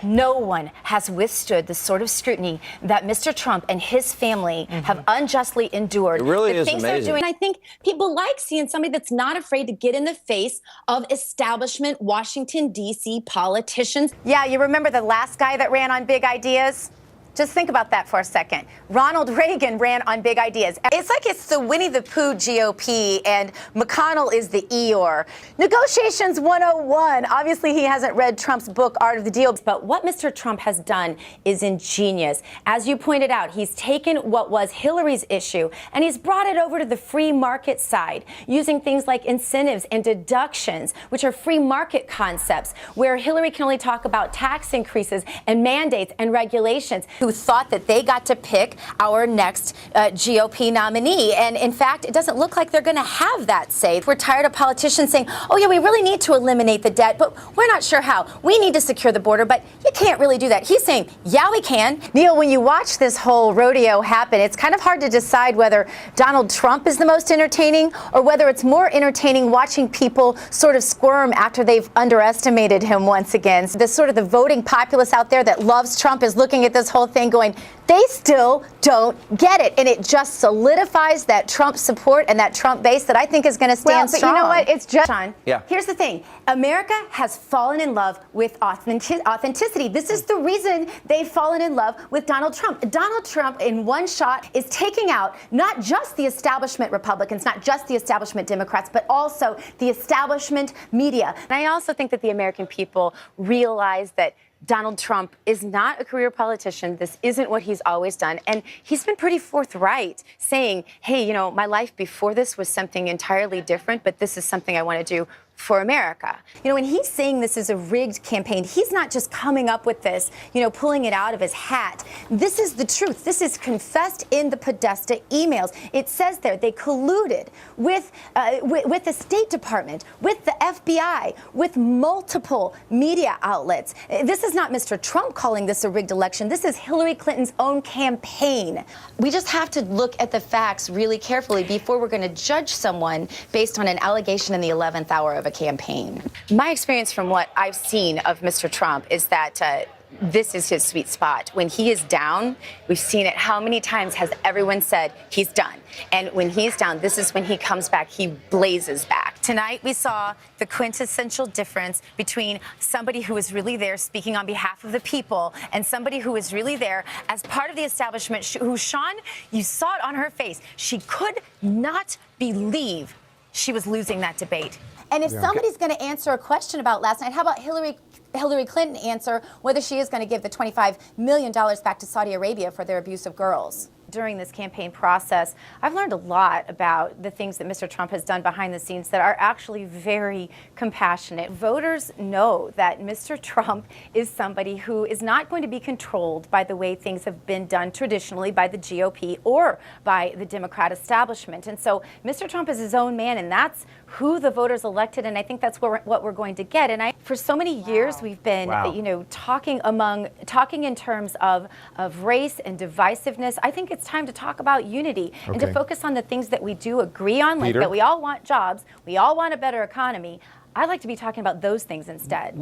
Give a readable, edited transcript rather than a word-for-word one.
No one has withstood the sort of scrutiny that Mr. Trump and his family have unjustly endured. It really the is things amazing. They're doing, I think people like seeing somebody that's not afraid to get in the face of establishment Washington, D.C. politicians. Yeah, you remember the last guy that ran on big ideas? Just think about that for a second. Ronald Reagan ran on big ideas. It's like it's the Winnie the Pooh GOP and McConnell is the Eeyore. Negotiations 101. Obviously, he hasn't read Trump's book, Art of the Deal. But what Mr. Trump has done is ingenious. As you pointed out, he's taken what was Hillary's issue and he's brought it over to the free market side, using things like incentives and deductions, which are free market concepts, where Hillary can only talk about tax increases and mandates and regulations, who thought that they got to pick our next GOP nominee. And in fact, it doesn't look like they're going to have that say. We're tired of politicians saying, oh, yeah, we really need to eliminate the debt, but we're not sure how. We need to secure the border, but you can't really do that. He's saying, yeah, we can. Neil, when you watch this whole rodeo happen, it's kind of hard to decide whether Donald Trump is the most entertaining or whether it's more entertaining watching people sort of squirm after they've underestimated him once again. So this sort of the voting populace out there that loves Trump is looking at this whole thing going, they still don't get it. And it just solidifies that Trump support and that Trump base that I think is going to stand strong. But you know what? It's just, Sean, here's the thing. America has fallen in love with authenticity. This is the reason they've fallen in love with Donald Trump. Donald Trump, in one shot, is taking out not just the establishment Republicans, not just the establishment Democrats, but also the establishment media. And I also think that the American people realize that Donald Trump is not a career politician. This isn't what he's always done. And he's been pretty forthright saying, hey, you know, my life before this was something entirely different, but this is something I want to do for America. You know, when he's saying this is a rigged campaign, he's not just coming up with this, you know, pulling it out of his hat. This is the truth. This is confessed in the Podesta emails. It says there they colluded with the State Department, with the FBI, with multiple media outlets. This is not Mr. Trump calling this a rigged election. This is Hillary Clinton's own campaign. We just have to look at the facts really carefully before we're going to judge someone based on an allegation in the 11th hour of a campaign. My experience from what I've seen of Mr. Trump is that this is his sweet spot. When he is down, we've seen it. How many times has everyone said he's done? And when he's down, this is when he comes back. He blazes back. Tonight, we saw the quintessential difference between somebody who is really there speaking on behalf of the people and somebody who is really there as part of the establishment, who, Sean, you saw it on her face. She could not believe she was losing that debate. And if somebody's going to answer a question about last night, how about Hillary Clinton answer whether she is going to give the $25 million back to Saudi Arabia for their abuse of girls? During this campaign process, I've learned a lot about the things that Mr. Trump has done behind the scenes that are actually very compassionate. Voters know that Mr. Trump is somebody who is not going to be controlled by the way things have been done traditionally by the GOP or by the Democrat establishment. And so Mr. Trump is his own man, and that's who the voters elected, and I think that's what we're going to get. And for so many years, we've been, you know, talking in terms of race and divisiveness. I think it's time to talk about unity and to focus on the things that we do agree on, like that we all want jobs, we all want a better economy. I'd like to be talking about those things instead.